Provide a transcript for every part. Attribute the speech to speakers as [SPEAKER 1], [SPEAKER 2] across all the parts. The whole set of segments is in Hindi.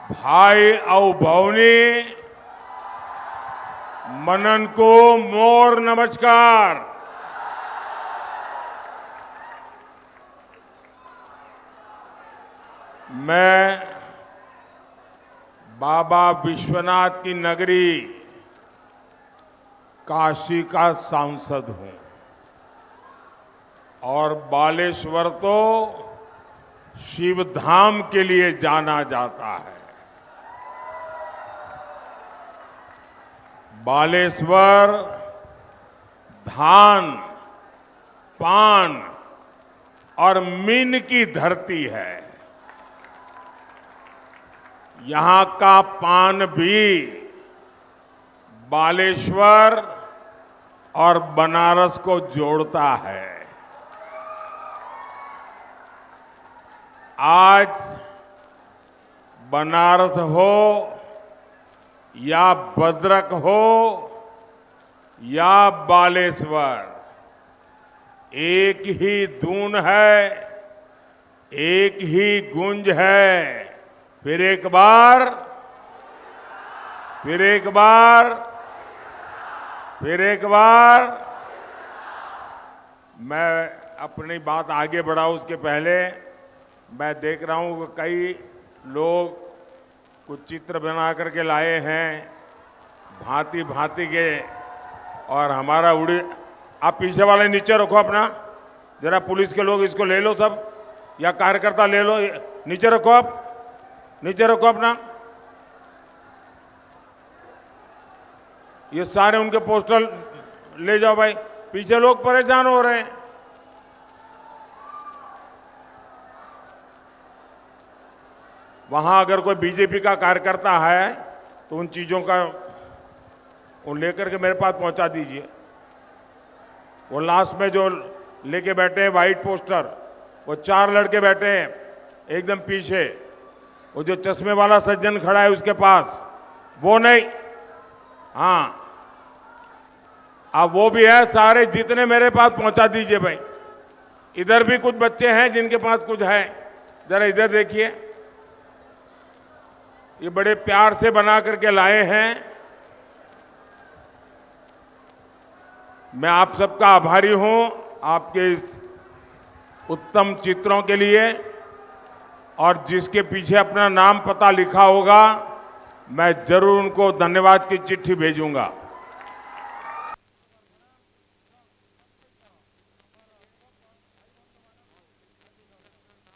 [SPEAKER 1] भाई और भौनी मनन को मोर नमस्कार। मैं बाबा विश्वनाथ की नगरी काशी का सांसद हूं और बालेश्वर तो शिव धाम के लिए जाना जाता है। बालेश्वर धान, पान और मीन की धरती है। यहां का पान भी बालेश्वर और बनारस को जोड़ता है। आज बनारस हो या भद्रक हो या बालेश्वर, एक ही धुन है, एक ही गूंज है। फिर एक बार, फिर एक बार, फिर एक बार। मैं अपनी बात आगे बढ़ाऊं उसके पहले मैं देख रहा हूं कि कई लोग कुछ चित्र बना करके लाए हैं भांति भांति के, और हमारा उड़ी। आप पीछे वाले नीचे रखो अपना, जरा पुलिस के लोग इसको ले लो सब, या कार्यकर्ता ले लो, नीचे रखो, आप नीचे रखो अपना। ये सारे उनके पोस्टर ले जाओ भाई, पीछे लोग परेशान हो रहे हैं। वहां अगर कोई बीजेपी का कार्यकर्ता है तो उन चीजों का वो लेकर के मेरे पास पहुंचा दीजिए। वो लास्ट में जो लेके बैठे हैं व्हाइट पोस्टर, वो 4 लड़के बैठे हैं एकदम पीछे। वो जो चश्मे वाला सज्जन खड़ा है उसके पास, वो नहीं, हाँ अब वो भी है। सारे जितने मेरे पास पहुंचा दीजिए भाई। इधर भी कुछ बच्चे हैं जिनके पास कुछ है, जरा इधर देखिए। ये बड़े प्यार से बना करके लाए हैं। मैं आप सबका आभारी हूं आपके इस उत्तम चित्रों के लिए, और जिसके पीछे अपना नाम पता लिखा होगा मैं जरूर उनको धन्यवाद की चिट्ठी भेजूंगा।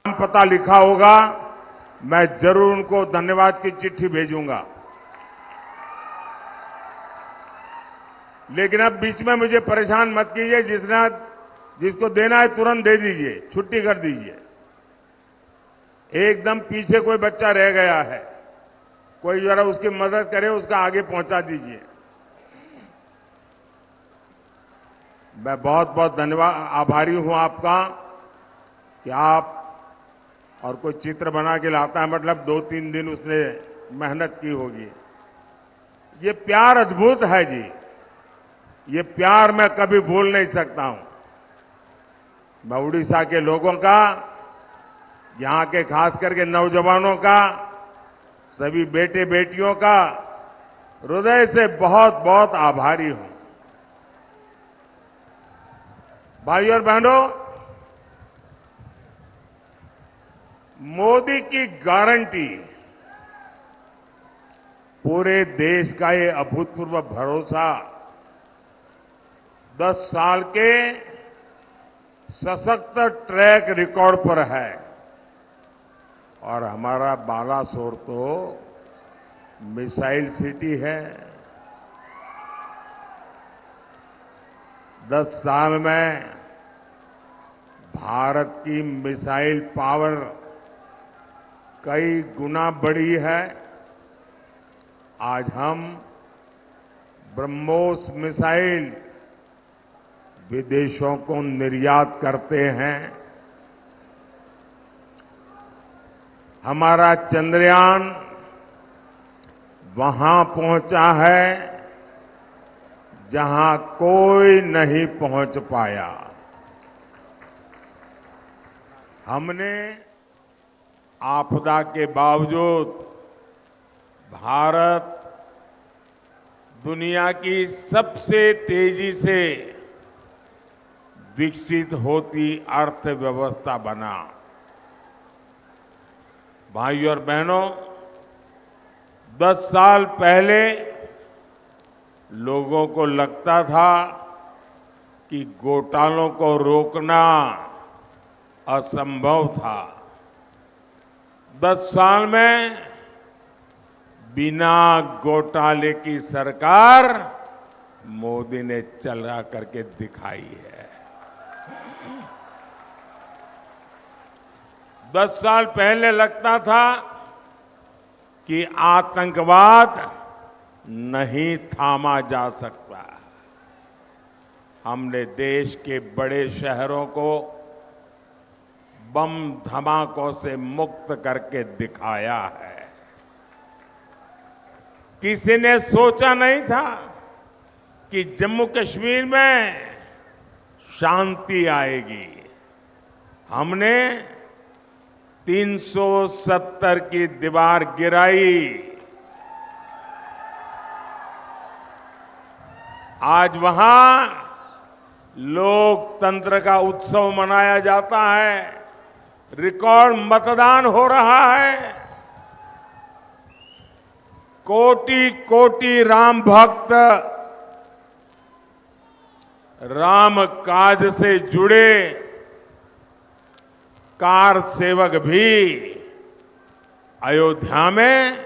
[SPEAKER 1] नाम पता लिखा होगा मैं जरूर उनको धन्यवाद की चिट्ठी भेजूंगा। लेकिन अब बीच में मुझे परेशान मत कीजिए। जिसको देना है तुरंत दे दीजिए, छुट्टी कर दीजिए। एकदम पीछे कोई बच्चा रह गया है, कोई जरा उसकी मदद करे, उसका आगे पहुंचा दीजिए। मैं बहुत बहुत धन्यवाद आभारी हूं आपका कि आप, और कोई चित्र बना के लाता है मतलब 2-3 दिन उसने मेहनत की होगी। ये प्यार अद्भुत है जी, ये प्यार मैं कभी भूल नहीं सकता हूं। मैं उड़ीसा के लोगों का, यहां के खास करके नौजवानों का, सभी बेटे बेटियों का हृदय से बहुत बहुत आभारी हूं। भाइयों और बहनों, मोदी की गारंटी, पूरे देश का ये अभूतपूर्व भरोसा 10 साल के सशक्त ट्रैक रिकॉर्ड पर है। और हमारा बालासोर तो मिसाइल सिटी है। 10 साल में भारत की मिसाइल पावर कई गुना बढ़ी है। आज हम ब्रह्मोस मिसाइल विदेशों को निर्यात करते हैं। हमारा चंद्रयान वहां पहुंचा है जहां कोई नहीं पहुंच पाया। हमने आपदा के बावजूद भारत दुनिया की सबसे तेजी से विकसित होती अर्थव्यवस्था बना। भाइयों और बहनों, 10 साल पहले लोगों को लगता था कि घोटालों को रोकना असंभव था। 10 साल में बिना घोटाले की सरकार मोदी ने चला करके दिखाई है। 10 साल पहले लगता था कि आतंकवाद नहीं थामा जा सकता। हमने देश के बड़े शहरों को बम धमाकों से मुक्त करके दिखाया है। किसी ने सोचा नहीं था कि जम्मू कश्मीर में शांति आएगी। हमने 370 की दीवार गिराई। आज वहां लोकतंत्र का उत्सव मनाया जाता है। रिकॉर्ड मतदान हो रहा है। कोटि कोटि राम भक्त राम काज से जुड़े कार सेवक भी अयोध्या में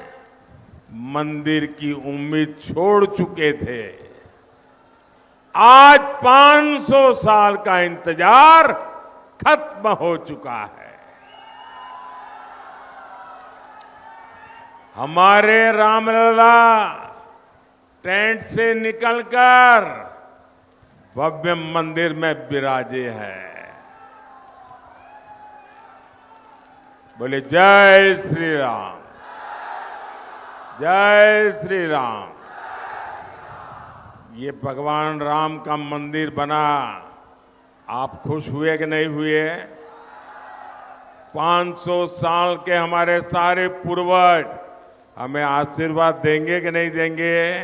[SPEAKER 1] मंदिर की उम्मीद छोड़ चुके थे। आज 500 साल का इंतजार खत्म हो चुका है। हमारे रामलला टेंट से निकलकर भव्य मंदिर में विराजे हैं। बोले जय श्री राम, जय श्री राम। ये भगवान राम का मंदिर बना, आप खुश हुए कि नहीं हुए? 500 साल के हमारे सारे पूर्वज हमें आशीर्वाद देंगे कि नहीं देंगे?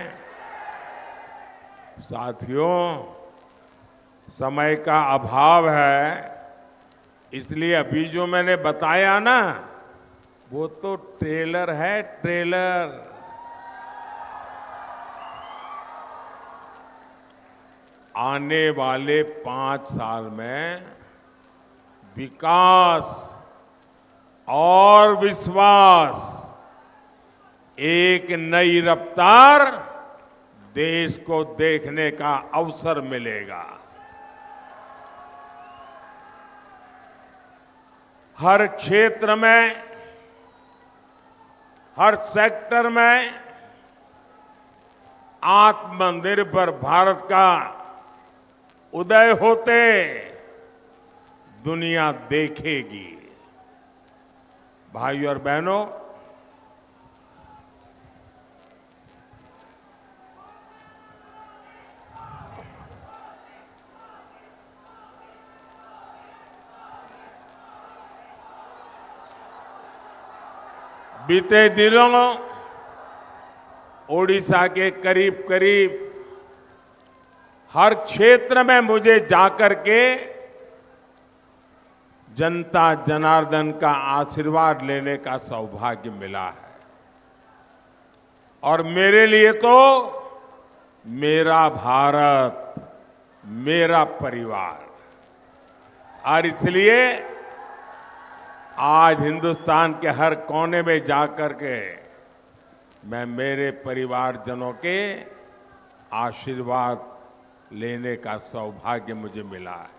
[SPEAKER 1] साथियों, समय का अभाव है, इसलिए अभी जो मैंने बताया ना, वो तो ट्रेलर है, ट्रेलर। आने वाले 5 साल में विकास और विश्वास, एक नई रफ्तार देश को देखने का अवसर मिलेगा। हर क्षेत्र में, हर सेक्टर में आत्मनिर्भर भारत का उदय होते दुनिया देखेगी। भाइयों और बहनों, बीते दिनों ओडिशा के करीब करीब हर क्षेत्र में मुझे जाकर के जनता जनार्दन का आशीर्वाद लेने का सौभाग्य मिला है। और मेरे लिए तो मेरा भारत, मेरा परिवार, और इसलिए आज हिंदुस्तान के हर कोने में जाकर के मैं मेरे परिवारजनों के आशीर्वाद लेने का सौभाग्य मुझे मिला है।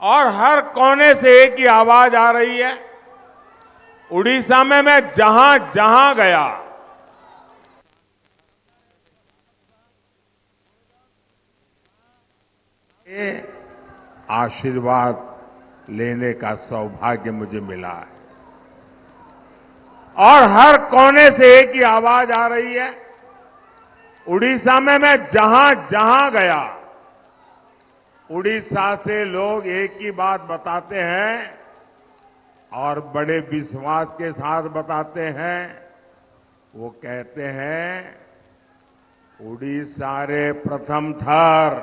[SPEAKER 1] और हर कोने से एक ही आवाज आ रही है। उड़ीसा में मैं जहां जहां गया, आशीर्वाद लेने का सौभाग्य मुझे मिला है। और हर कोने से एक ही आवाज आ रही है। उड़ीसा में मैं जहां जहां गया, उड़ीसा से लोग एक ही बात बताते हैं और बड़े विश्वास के साथ बताते हैं वो कहते हैं उड़ीसा रे प्रथम थर,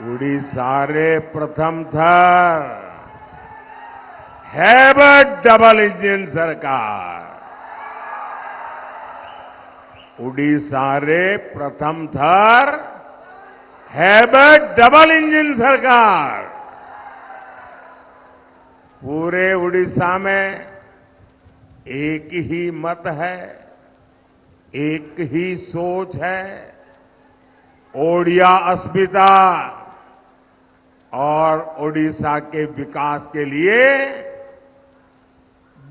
[SPEAKER 1] उड़ीसा रे प्रथम थर है डबल इंजन सरकार। उड़ीसा रे प्रथम थर है डबल इंजन सरकार। पूरे उड़ीसा में एक ही मत है, एक ही सोच है। ओडिया अस्मिता और ओडिशा के विकास के लिए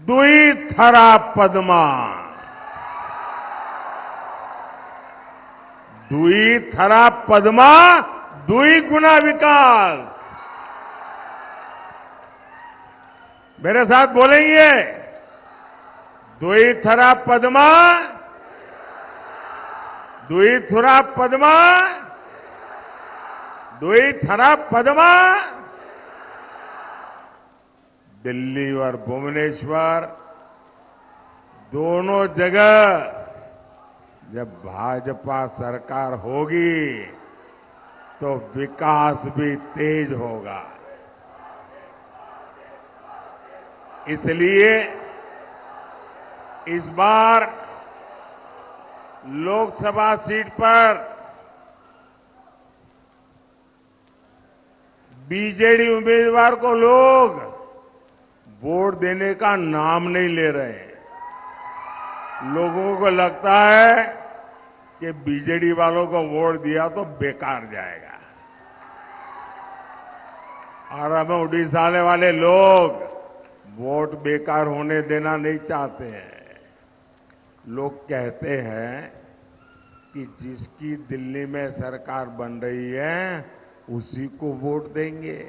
[SPEAKER 1] दुई थरा पद्मा, दुई थरा पद्मा, दुई गुना विकास। मेरे साथ बोलेंगे, दुई थरा पद्मा, दुई थरा पद्मा, दुई थरा पद्मा। दिल्ली और भुवनेश्वर दोनों जगह जब भाजपा सरकार होगी तो विकास भी तेज होगा। इसलिए इस बार लोकसभा सीट पर बीजेडी उम्मीदवार को लोग वोट देने का नाम नहीं ले रहे। लोगों को लगता है कि बीजेडी वालों को वोट दिया तो बेकार जाएगा। और अब उड़ीसा वाले लोग वोट बेकार होने देना नहीं चाहते हैं। लोग कहते हैं कि जिसकी दिल्ली में सरकार बन रही है उसी को वोट देंगे।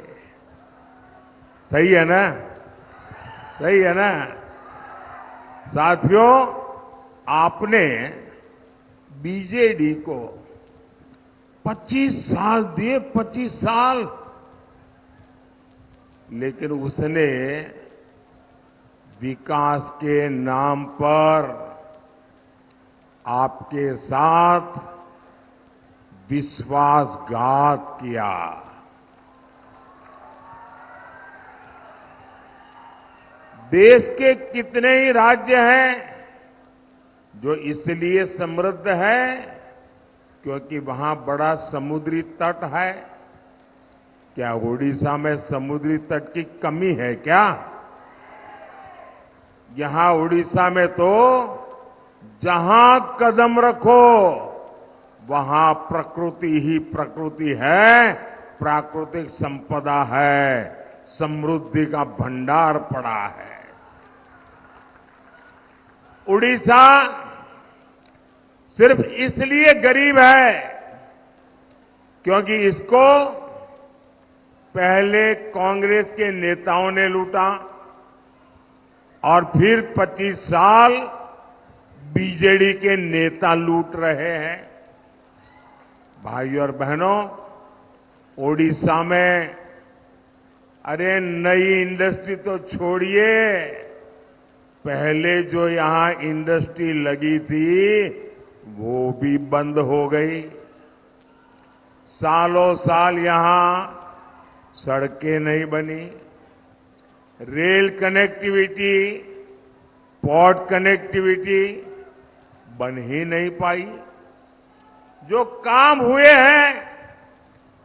[SPEAKER 1] सही है ना? सही है ना? साथियों, आपने बीजेडी को 25 साल दिए, 25 साल, लेकिन उसने विकास के नाम पर आपके साथ विश्वासघात किया। देश के कितने ही राज्य हैं जो इसलिए समृद्ध है क्योंकि वहां बड़ा समुद्री तट है। क्या ओडिशा में समुद्री तट की कमी है क्या? यहां उड़ीसा में तो जहां कदम रखो वहां प्रकृति ही प्रकृति है, प्राकृतिक संपदा है, समृद्धि का भंडार पड़ा है। उड़ीसा सिर्फ इसलिए गरीब है क्योंकि इसको पहले कांग्रेस के नेताओं ने लूटा और फिर 25 साल बीजेडी के नेता लूट रहे हैं। भाइयों और बहनों, ओडिशा में अरे नई इंडस्ट्री तो छोड़िए, पहले जो यहां इंडस्ट्री लगी थी वो भी बंद हो गई। सालों साल यहां सड़कें नहीं बनी, रेल कनेक्टिविटी, पोर्ट कनेक्टिविटी बन ही नहीं पाई। जो काम हुए हैं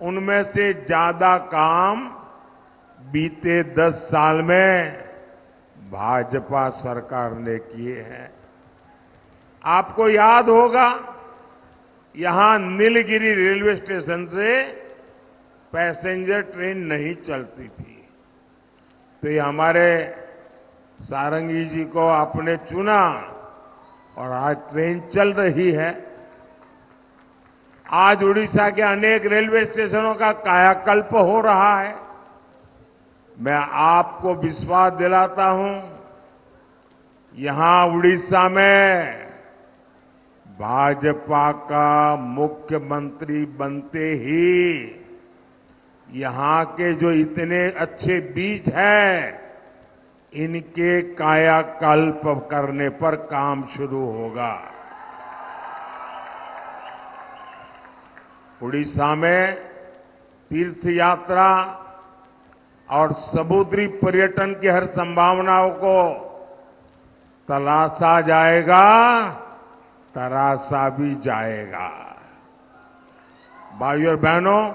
[SPEAKER 1] उनमें से ज्यादा काम बीते 10 साल में भाजपा सरकार ने किए हैं। आपको याद होगा, यहां नीलगिरी रेलवे स्टेशन से पैसेंजर ट्रेन नहीं चलती थी, तो ये हमारे सारंगी जी को आपने चुना और आज ट्रेन चल रही है। आज उड़ीसा के अनेक रेलवे स्टेशनों का कायाकल्प हो रहा है। मैं आपको विश्वास दिलाता हूं, यहां उड़ीसा में भाजपा का मुख्यमंत्री बनते ही यहां के जो इतने अच्छे बीज हैं, इनके कायाकल्प करने पर काम शुरू होगा। उड़ीसा में तीर्थ यात्रा और समुद्री पर्यटन की हर संभावनाओं को तलाशा जाएगा, तराशा भी जाएगा। भाइयों और बहनों,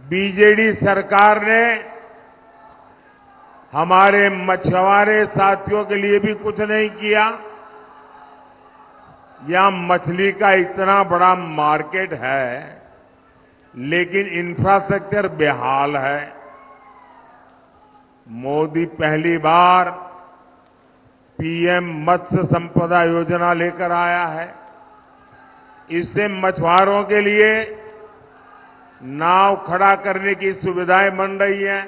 [SPEAKER 1] बीजेडी सरकार ने हमारे मछुआरे साथियों के लिए भी कुछ नहीं किया। यहां मछली का इतना बड़ा मार्केट है, लेकिन इंफ्रास्ट्रक्चर बेहाल है। मोदी पहली बार पीएम मत्स्य संपदा योजना लेकर आया है। इससे मछुआरों के लिए नाव खड़ा करने की सुविधाएं बन रही हैं,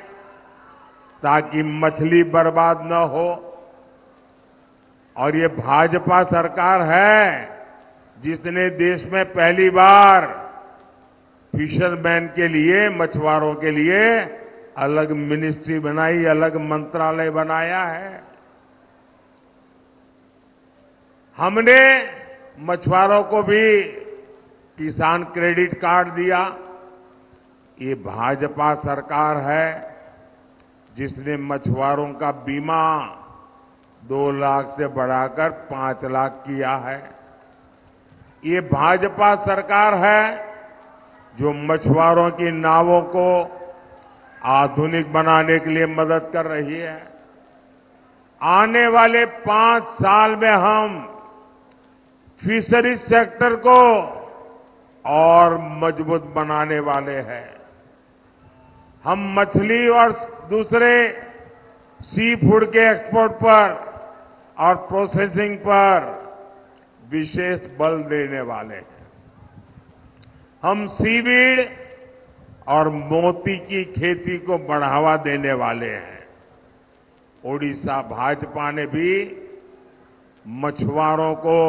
[SPEAKER 1] ताकि मछली बर्बाद न हो। और ये भाजपा सरकार है जिसने देश में पहली बार फिशरमैन के लिए, मछुआरों के लिए अलग मिनिस्ट्री बनाई, अलग मंत्रालय बनाया है। हमने मछुआरों को भी किसान क्रेडिट कार्ड दिया। ये भाजपा सरकार है जिसने मछुआरों का बीमा 2 लाख से बढ़ाकर 5 लाख किया है। ये भाजपा सरकार है जो मछुआरों की नावों को आधुनिक बनाने के लिए मदद कर रही है। आने वाले 5 साल में हम फिशरीज सेक्टर को और मजबूत बनाने वाले हैं। हम मछली और दूसरे सी फूड के एक्सपोर्ट पर और प्रोसेसिंग पर विशेष बल देने वाले हैं। हम सीवीड और मोती की खेती को बढ़ावा देने वाले हैं। ओडिशा भाजपा ने भी मछुआरों को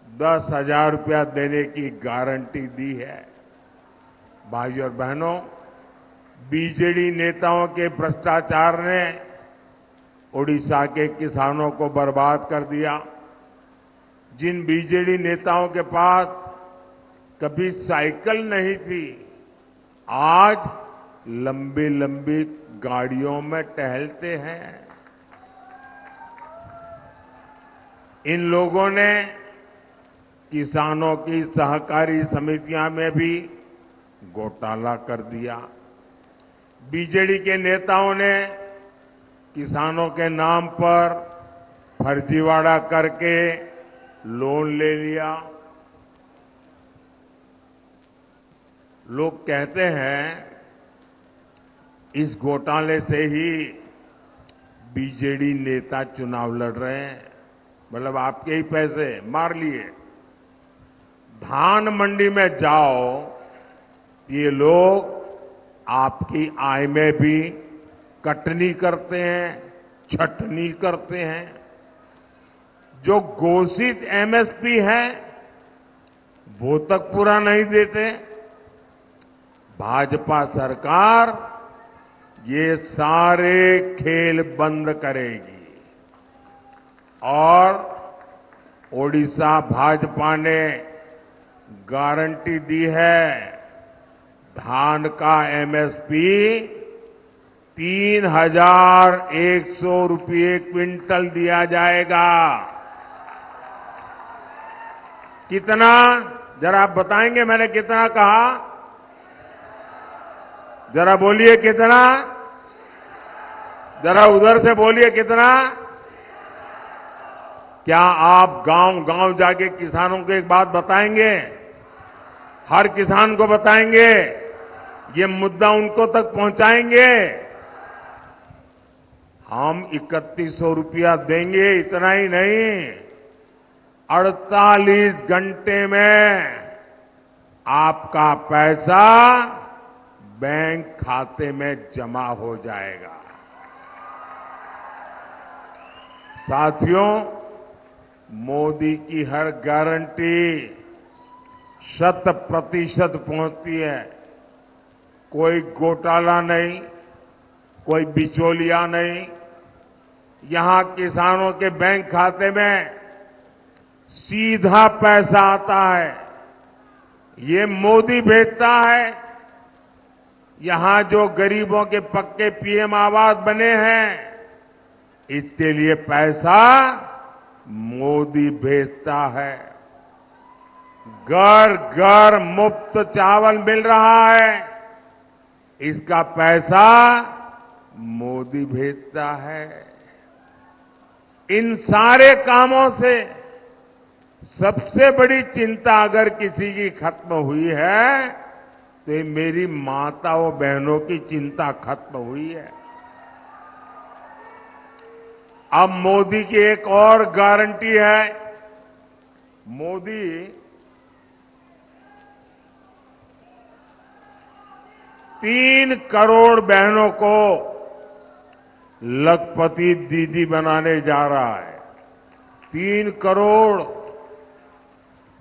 [SPEAKER 1] 10,000 रुपया देने की गारंटी दी है। भाइयों और बहनों, बीजेडी नेताओं के भ्रष्टाचार ने ओडिशा के किसानों को बर्बाद कर दिया। जिन बीजेडी नेताओं के पास कभी साइकिल नहीं थी, आज लंबी लंबी गाड़ियों में टहलते हैं। इन लोगों ने किसानों की सहकारी समितियां में भी घोटाला कर दिया। बीजेडी के नेताओं ने किसानों के नाम पर फर्जीवाड़ा करके लोन ले लिया। लोग कहते हैं इस घोटाले से ही बीजेडी नेता चुनाव लड़ रहे हैं, मतलब आपके ही पैसे मार लिए। धान मंडी में जाओ, ये लोग आपकी आय में भी कटनी करते हैं, छटनी करते हैं। जो घोषित एमएसपी है वो तक पूरा नहीं देते। भाजपा सरकार ये सारे खेल बंद करेगी और ओडिशा भाजपा ने गारंटी दी है, धान का एमएसपी 3,100 रुपये क्विंटल दिया जाएगा। कितना, जरा आप बताएंगे मैंने कितना कहा? जरा बोलिए कितना? जरा उधर से बोलिए कितना? क्या आप गांव गांव जाके किसानों को एक बात बताएंगे? हर किसान को बताएंगे? ये मुद्दा उनको तक पहुंचाएंगे? हम 3100 रुपया देंगे, इतना ही नहीं, 48 घंटे में आपका पैसा बैंक खाते में जमा हो जाएगा। साथियों, मोदी की हर गारंटी 100% पहुंचती है। कोई घोटाला नहीं, कोई बिचौलिया नहीं। यहां किसानों के बैंक खाते में सीधा पैसा आता है, ये मोदी भेजता है। यहां जो गरीबों के पक्के पीएम आवास बने हैं, इसके लिए पैसा मोदी भेजता है। घर घर मुफ्त चावल मिल रहा है, इसका पैसा मोदी भेजता है। इन सारे कामों से सबसे बड़ी चिंता अगर किसी की खत्म हुई है तो ये मेरी माताओं बहनों की चिंता खत्म हुई है। अब मोदी की एक और गारंटी है। मोदी 3 करोड़ बहनों को लखपति दीदी बनाने जा रहा है। 3 करोड़।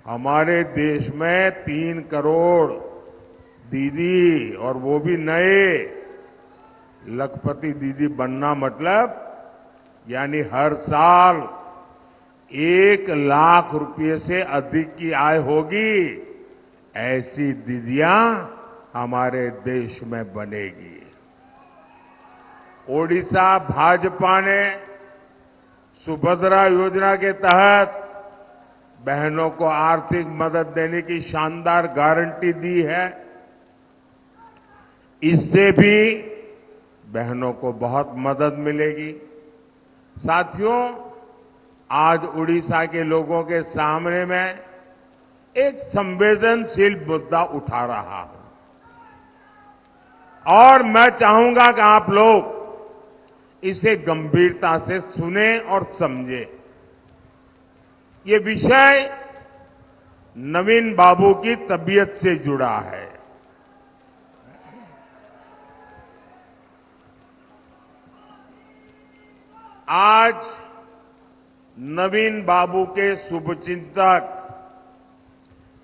[SPEAKER 1] हमारे देश में 3 करोड़ दीदी, और वो भी नए लखपति दीदी बनना मतलब यानी हर साल 1 लाख रुपए से अधिक की आय होगी, ऐसी दीदियां हमारे देश में बनेगी। ओडिशा भाजपा ने सुभद्रा योजना के तहत बहनों को आर्थिक मदद देने की शानदार गारंटी दी है। इससे भी बहनों को बहुत मदद मिलेगी। साथियों, आज उड़ीसा के लोगों के सामने मैं एक संवेदनशील मुद्दा उठा रहा हूं और मैं चाहूंगा कि आप लोग इसे गंभीरता से सुने और समझें। ये विषय नवीन बाबू की तबीयत से जुड़ा है। आज नवीन बाबू के शुभचिंतक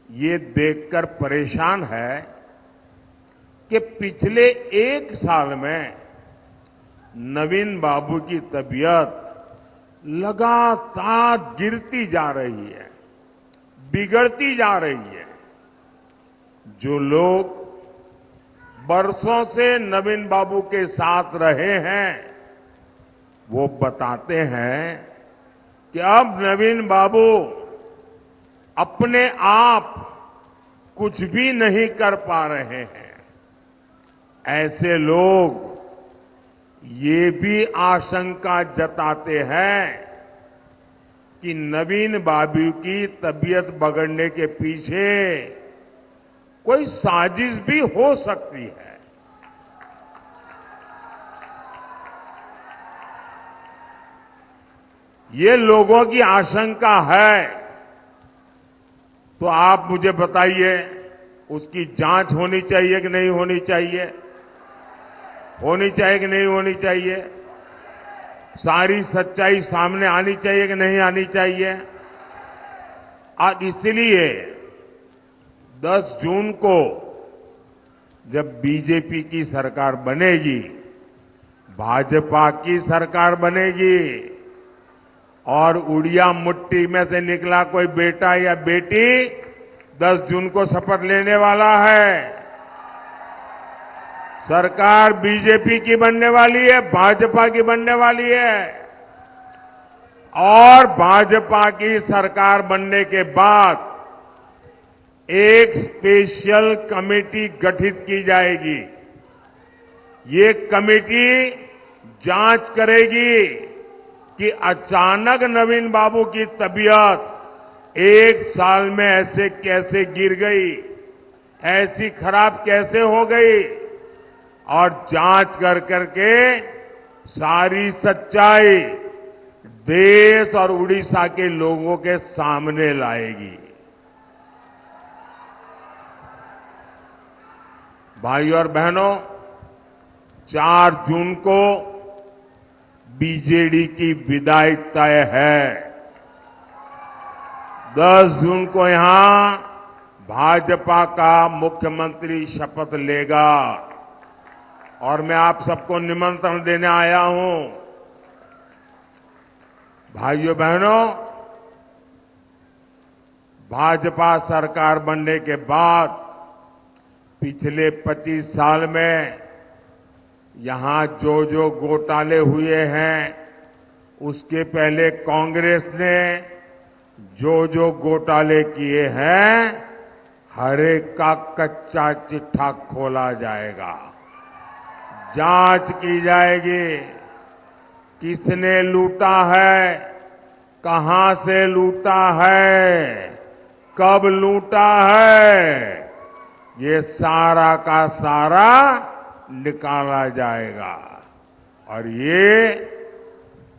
[SPEAKER 1] ये देखकर परेशान है कि पिछले 1 साल में नवीन बाबू की तबीयत लगातार गिरती जा रही है, बिगड़ती जा रही है। जो लोग बरसों से नवीन बाबू के साथ रहे हैं, वो बताते हैं कि अब नवीन बाबू अपने आप कुछ भी नहीं कर पा रहे हैं। ऐसे लोग ये भी आशंका जताते हैं कि नवीन बाबू की तबीयत बिगड़ने के पीछे कोई साजिश भी हो सकती है। ये लोगों की आशंका है, तो आप मुझे बताइए, उसकी जांच होनी चाहिए कि नहीं होनी चाहिए? होनी चाहिए कि नहीं होनी चाहिए? सारी सच्चाई सामने आनी चाहिए कि नहीं आनी चाहिए? और इसलिए 10 जून को जब बीजेपी की सरकार बनेगी, भाजपा की सरकार बनेगी और उड़िया मुट्ठी में से निकला कोई बेटा या बेटी 10 जून को शपथ लेने वाला है। सरकार बीजेपी की बनने वाली है, भाजपा की बनने वाली है। और भाजपा की सरकार बनने के बाद एक स्पेशल कमेटी गठित की जाएगी। ये कमेटी जांच करेगी कि अचानक नवीन बाबू की तबीयत 1 साल में ऐसे कैसे गिर गई, ऐसी खराब कैसे हो गई, और जांच कर करके सारी सच्चाई देश और उड़ीसा के लोगों के सामने लाएगी। भाइयों और बहनों, 4 जून को बीजेडी की विदाई तय है। 10 जून को यहां भाजपा का मुख्यमंत्री शपथ लेगा। और मैं आप सबको निमंत्रण देने आया हूं। भाइयों बहनों, भाजपा सरकार बनने के बाद पिछले 25 साल में यहां जो जो घोटाले हुए हैं, उसके पहले कांग्रेस ने जो जो घोटाले किए हैं, हर एक का कच्चा चिट्ठा खोला जाएगा, जांच की जाएगी। किसने लूटा है, कहां से लूटा है, कब लूटा है, ये सारा का सारा निकाला जाएगा। और ये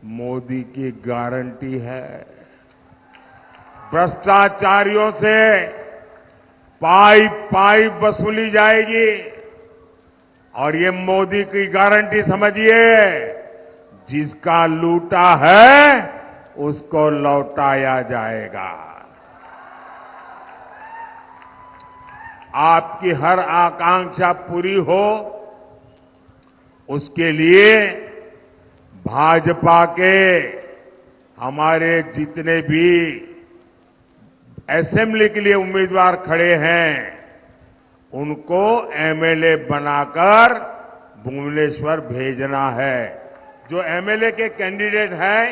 [SPEAKER 1] मोदी की गारंटी है। भ्रष्टाचारियों से पाई पाई वसूली जाएगी। और ये मोदी की गारंटी समझिए, जिसका लूटा है उसको लौटाया जाएगा। आपकी हर आकांक्षा पूरी हो, उसके लिए भाजपा के हमारे जितने भी असेंबली के लिए उम्मीदवार खड़े हैं, उनको एमएलए बनाकर भुवनेश्वर भेजना है। जो एमएलए के कैंडिडेट हैं,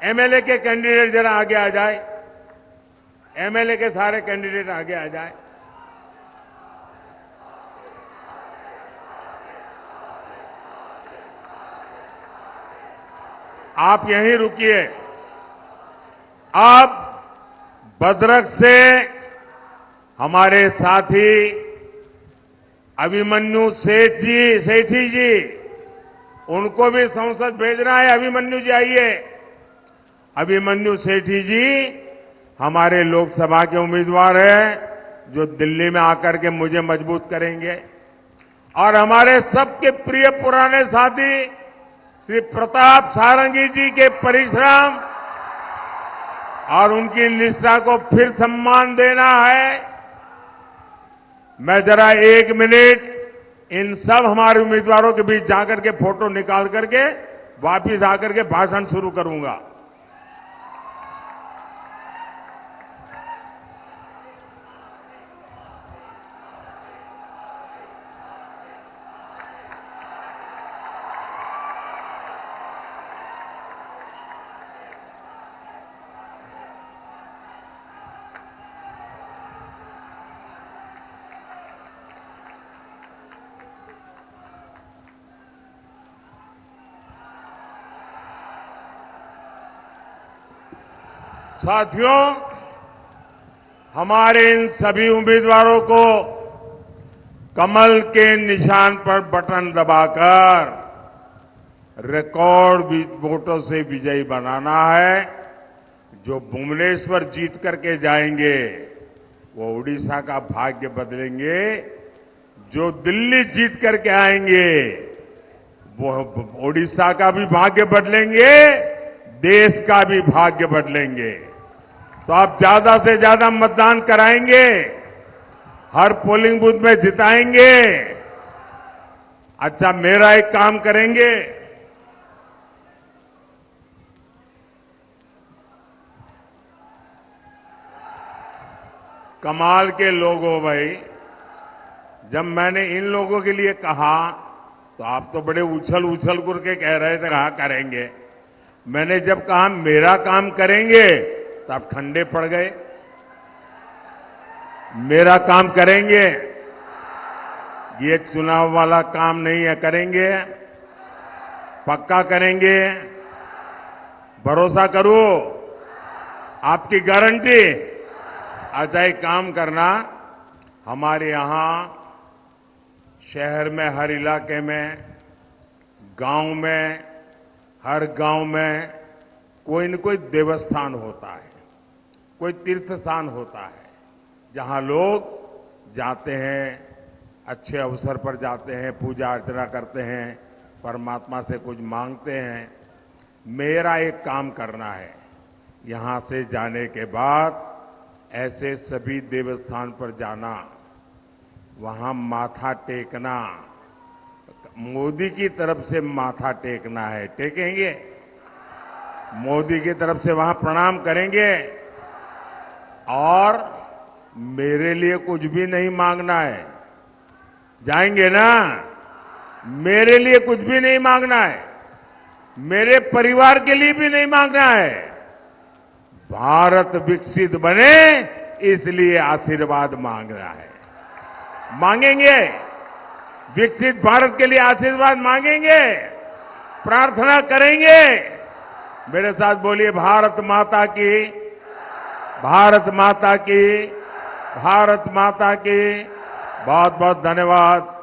[SPEAKER 1] एमएलए के कैंडिडेट जरा आगे आ जाए। एमएलए के सारे कैंडिडेट आगे आ जाए। आप यहीं रुकिए। अब भद्रक से हमारे साथी अभिमन्यु सेठी जी, उनको भी संसद भेजना है। अभिमन्यु जी आइए। अभिमन्यु सेठी जी हमारे लोकसभा के उम्मीदवार हैं, जो दिल्ली में आकर के मुझे मजबूत करेंगे। और हमारे सबके प्रिय पुराने साथी श्री प्रताप सारंगी जी के परिश्रम और उनकी निष्ठा को फिर सम्मान देना है। मैं जरा 1 मिनट इन सब हमारे उम्मीदवारों के बीच जाकर के फोटो निकाल करके वापिस आकर के भाषण शुरू करूंगा। साथियों, हमारे इन सभी उम्मीदवारों को कमल के निशान पर बटन दबाकर रिकॉर्ड वोटों से विजयी बनाना है। जो भुवनेश्वर जीत करके जाएंगे, वो उड़ीसा का भाग्य बदलेंगे। जो दिल्ली जीत करके आएंगे, वो उड़ीसा का भी भाग्य बदलेंगे, देश का भी भाग्य बदलेंगे। तो आप ज्यादा से ज्यादा मतदान कराएंगे, हर पोलिंग बूथ में जिताएंगे। अच्छा, मेरा एक काम करेंगे, कमाल के लोग हो भाई। जब मैंने इन लोगों के लिए कहा तो आप तो बड़े उछल उछल करके कह रहे थे कहा करेंगे। मैंने जब कहा मेरा काम करेंगे तो आप ठंडे पड़ गए। मेरा काम करेंगे, ये चुनाव वाला काम नहीं है, करेंगे, पक्का करेंगे, भरोसा करो, आपकी गारंटी। अच्छा, एक काम करना, हमारे यहां शहर में हर इलाके में, गांव में, हर गांव में कोई न कोई देवस्थान होता है, कोई तीर्थ स्थान होता है, जहां लोग जाते हैं, अच्छे अवसर पर जाते हैं, पूजा अर्चना करते हैं, परमात्मा से कुछ मांगते हैं। मेरा एक काम करना है, यहां से जाने के बाद ऐसे सभी देवस्थान पर जाना, वहां माथा टेकना, मोदी की तरफ से माथा टेकना है, टेकेंगे? मोदी की तरफ से वहां प्रणाम करेंगे और मेरे लिए कुछ भी नहीं मांगना है। जाएंगे ना? मेरे लिए कुछ भी नहीं मांगना है, मेरे परिवार के लिए भी नहीं मांगना है। भारत विकसित बने इसलिए आशीर्वाद मांगना है। मांगेंगे, विकसित भारत के लिए आशीर्वाद मांगेंगे, प्रार्थना करेंगे। मेरे साथ बोलिए, भारत माता की, भारत माता की, भारत माता की। बहुत बहुत धन्यवाद।